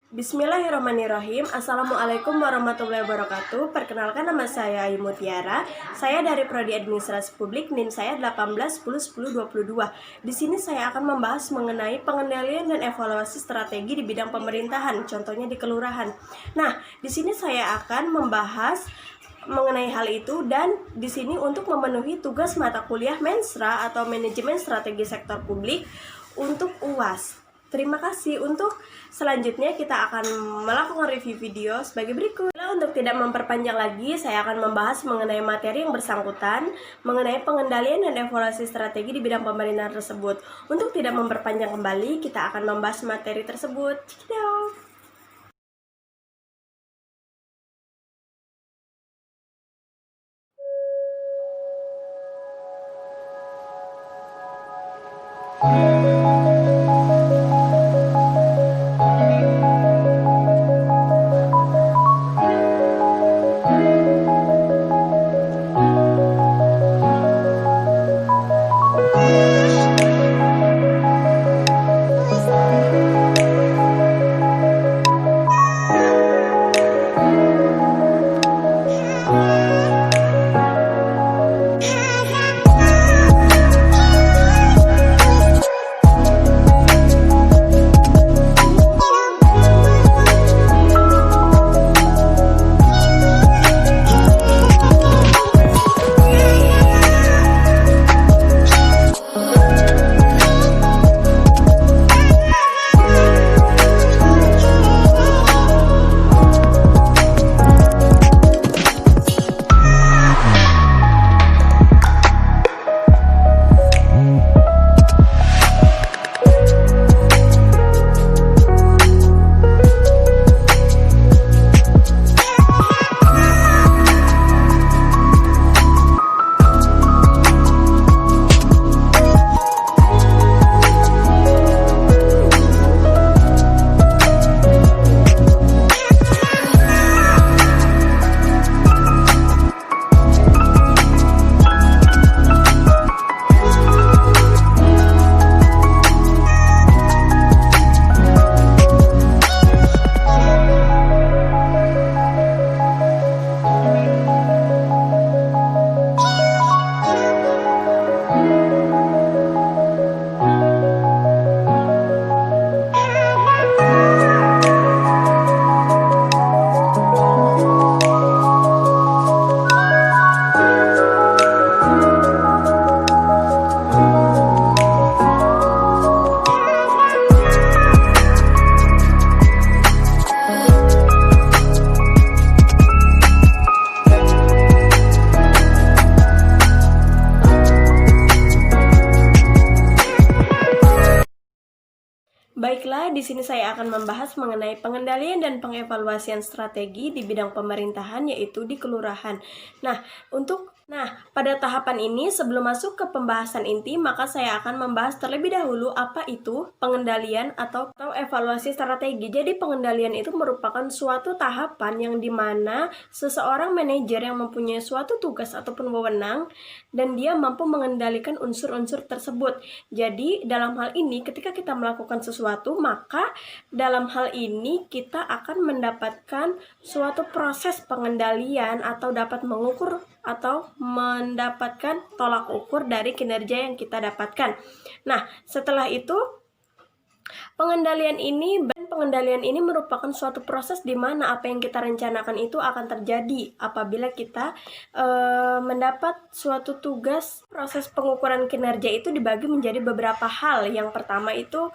Bismillahirrahmanirrahim. Assalamualaikum warahmatullahi wabarakatuh. Perkenalkan, nama saya Ayu Mutiara. Saya dari Prodi Administrasi Publik, NIM saya 18101022. Di sini saya akan membahas mengenai pengendalian dan evaluasi strategi di bidang pemerintahan, contohnya di kelurahan. Nah, di sini saya akan membahas mengenai hal itu, dan di sini untuk memenuhi tugas mata kuliah Mensra atau Manajemen Strategi Sektor Publik untuk UAS. Terima kasih. Untuk selanjutnya kita akan melakukan review video sebagai berikut. Untuk tidak memperpanjang lagi, saya akan membahas mengenai materi yang bersangkutan mengenai pengendalian dan evaluasi strategi di bidang pemerintahan tersebut. Untuk tidak memperpanjang kembali, kita akan membahas materi tersebut. Ciao. Baiklah, di sini saya akan membahas mengenai pengendalian dan pengevaluasian strategi di bidang pemerintahan, yaitu di kelurahan. Nah, pada tahapan ini, sebelum masuk ke pembahasan inti, maka saya akan membahas terlebih dahulu apa itu pengendalian atau evaluasi strategi. Jadi pengendalian itu merupakan suatu tahapan yang dimana seseorang manajer yang mempunyai suatu tugas ataupun wewenang dan dia mampu mengendalikan unsur-unsur tersebut. Jadi dalam hal ini ketika kita melakukan sesuatu, maka dalam hal ini kita akan mendapatkan suatu proses pengendalian atau dapat mengukur atau mendapatkan tolak ukur dari kinerja yang kita dapatkan. Nah, setelah itu pengendalian ini merupakan suatu proses di mana apa yang kita rencanakan itu akan terjadi apabila kita mendapat suatu tugas. Proses pengukuran kinerja itu dibagi menjadi beberapa hal. Yang pertama itu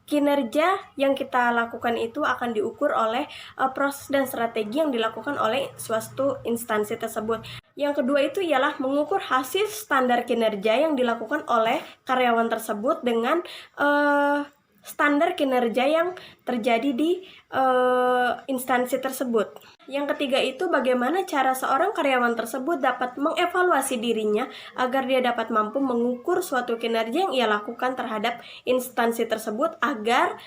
kinerja yang kita lakukan itu akan diukur oleh proses dan strategi yang dilakukan oleh suatu instansi tersebut. Yang kedua itu ialah mengukur hasil standar kinerja yang dilakukan oleh karyawan tersebut dengan standar kinerja yang terjadi di instansi tersebut. Yang ketiga itu bagaimana cara seorang karyawan tersebut dapat mengevaluasi dirinya agar dia dapat mampu mengukur suatu kinerja yang ia lakukan terhadap instansi tersebut agar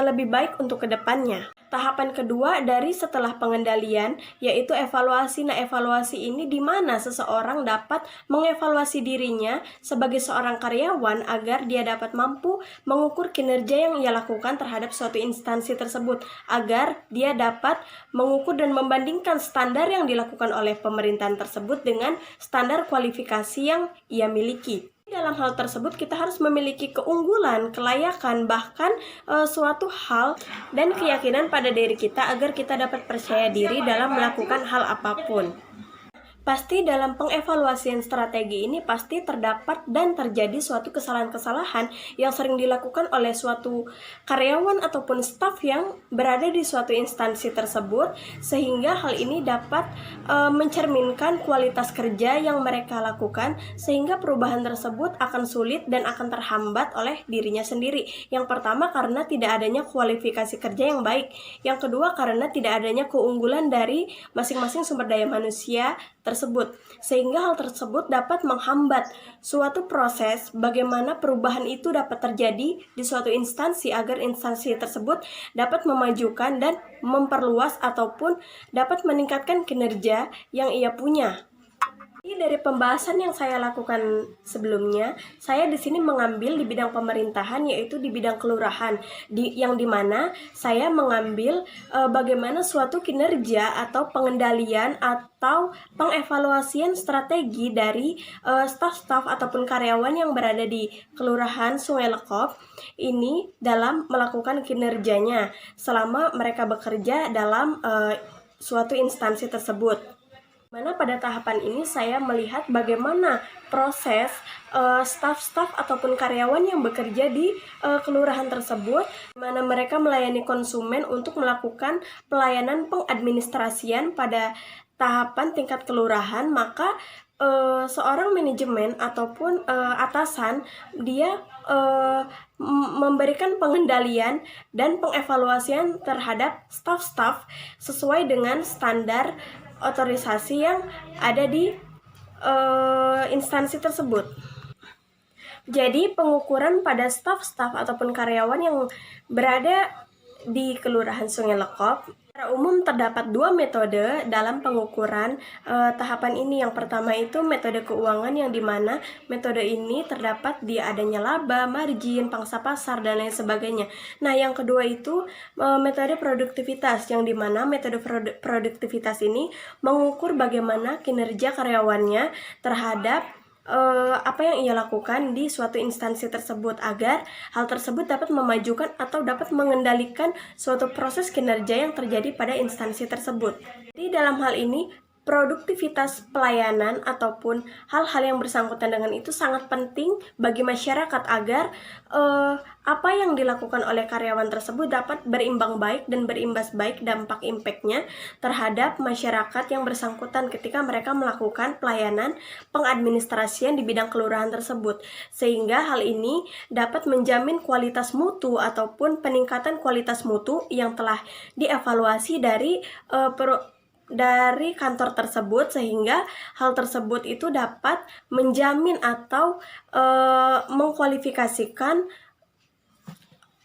lebih baik untuk kedepannya. Tahapan kedua dari setelah pengendalian yaitu evaluasi. Nah, evaluasi ini di mana seseorang dapat mengevaluasi dirinya sebagai seorang karyawan agar dia dapat mampu mengukur kinerja yang ia lakukan terhadap suatu instansi tersebut, agar dia dapat mengukur dan membandingkan standar yang dilakukan oleh pemerintahan tersebut dengan standar kualifikasi yang ia miliki. Dalam hal tersebut kita harus memiliki keunggulan, kelayakan, bahkan suatu hal dan keyakinan pada diri kita agar kita dapat percaya diri dalam melakukan hal apapun. Pasti dalam pengevaluasian strategi ini pasti terdapat dan terjadi suatu kesalahan-kesalahan yang sering dilakukan oleh suatu karyawan ataupun staf yang berada di suatu instansi tersebut, sehingga hal ini dapat mencerminkan kualitas kerja yang mereka lakukan, sehingga perubahan tersebut akan sulit dan akan terhambat oleh dirinya sendiri. Yang pertama karena tidak adanya kualifikasi kerja yang baik, yang kedua karena tidak adanya keunggulan dari masing-masing sumber daya manusia tersebut, sehingga hal tersebut dapat menghambat suatu proses bagaimana perubahan itu dapat terjadi di suatu instansi agar instansi tersebut dapat memajukan dan memperluas ataupun dapat meningkatkan kinerja yang ia punya. Dari pembahasan yang saya lakukan sebelumnya, saya di sini mengambil di bidang pemerintahan, yaitu di bidang kelurahan, yang dimana saya mengambil bagaimana suatu kinerja atau pengendalian atau pengevaluasian strategi dari staf-staf ataupun karyawan yang berada di Kelurahan Sungai Lekop ini dalam melakukan kinerjanya selama mereka bekerja dalam suatu instansi tersebut. Mana pada tahapan ini saya melihat bagaimana proses staf-staf ataupun karyawan yang bekerja di kelurahan tersebut, mana mereka melayani konsumen untuk melakukan pelayanan pengadministrasian pada tahapan tingkat kelurahan. Maka seorang manajemen ataupun atasan dia memberikan pengendalian dan pengevaluasian terhadap staf-staf sesuai dengan standar otorisasi yang ada di instansi tersebut. Jadi pengukuran pada staf-staf ataupun karyawan yang berada di Kelurahan Sungai Lekop, secara umum terdapat dua metode dalam pengukuran tahapan ini. Yang pertama itu metode keuangan, yang dimana metode ini terdapat di adanya laba, margin, pangsa pasar, dan lain sebagainya. Nah, yang kedua itu metode produktivitas, yang dimana metode produktivitas ini mengukur bagaimana kinerja karyawannya terhadap apa yang ia lakukan di suatu instansi tersebut, agar hal tersebut dapat memajukan atau dapat mengendalikan suatu proses kinerja yang terjadi pada instansi tersebut. Jadi dalam hal ini produktivitas pelayanan ataupun hal-hal yang bersangkutan dengan itu sangat penting bagi masyarakat agar apa yang dilakukan oleh karyawan tersebut dapat berimbang baik dan berimbas baik impactnya terhadap masyarakat yang bersangkutan ketika mereka melakukan pelayanan pengadministrasian di bidang kelurahan tersebut, sehingga hal ini dapat menjamin kualitas mutu ataupun peningkatan kualitas mutu yang telah dievaluasi dari kantor tersebut, sehingga hal tersebut itu dapat menjamin atau mengkualifikasikan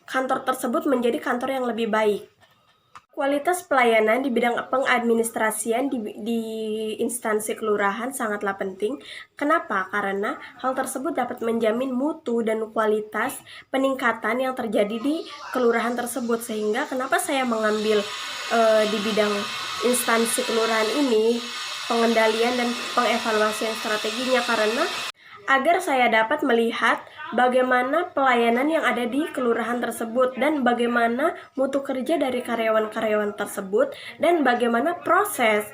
kantor tersebut menjadi kantor yang lebih baik. Kualitas pelayanan di bidang pengadministrasian di instansi kelurahan sangatlah penting. Kenapa? Karena hal tersebut dapat menjamin mutu dan kualitas peningkatan yang terjadi di kelurahan tersebut. Sehingga kenapa saya mengambil di bidang instansi kelurahan ini, pengendalian dan pengevaluasian strateginya, karena agar saya dapat melihat bagaimana pelayanan yang ada di kelurahan tersebut dan bagaimana mutu kerja dari karyawan-karyawan tersebut dan bagaimana proses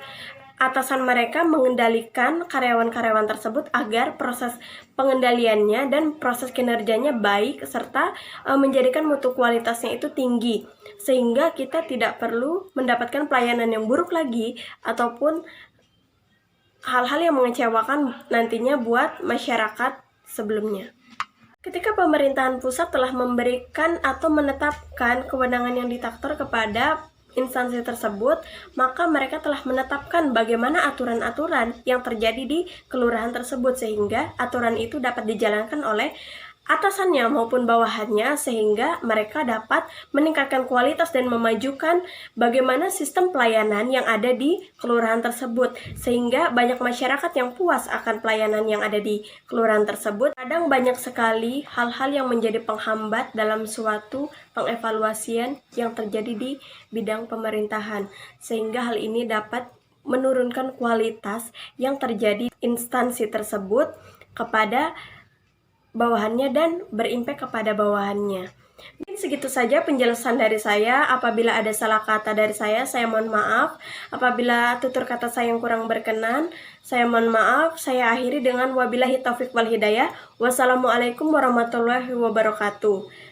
atasan mereka mengendalikan karyawan-karyawan tersebut agar proses pengendaliannya dan proses kinerjanya baik serta menjadikan mutu kualitasnya itu tinggi, sehingga kita tidak perlu mendapatkan pelayanan yang buruk lagi ataupun hal-hal yang mengecewakan nantinya buat masyarakat sebelumnya. Ketika pemerintahan pusat telah memberikan atau menetapkan kewenangan yang ditaktor kepada instansi tersebut, maka mereka telah menetapkan bagaimana aturan-aturan yang terjadi di kelurahan tersebut, sehingga aturan itu dapat dijalankan oleh atasannya maupun bawahannya, sehingga mereka dapat meningkatkan kualitas dan memajukan bagaimana sistem pelayanan yang ada di kelurahan tersebut, sehingga banyak masyarakat yang puas akan pelayanan yang ada di kelurahan tersebut. Kadang banyak sekali hal-hal yang menjadi penghambat dalam suatu pengevaluasian yang terjadi di bidang pemerintahan, sehingga hal ini dapat menurunkan kualitas yang terjadi instansi tersebut kepada bawahannya dan berimpak kepada bawahannya. Mungkin segitu saja penjelasan dari saya. Apabila ada salah kata dari saya mohon maaf. Apabila tutur kata saya yang kurang berkenan, saya mohon maaf. Saya akhiri dengan wabillahi taufik wal hidayah. Wassalamualaikum warahmatullahi wabarakatuh.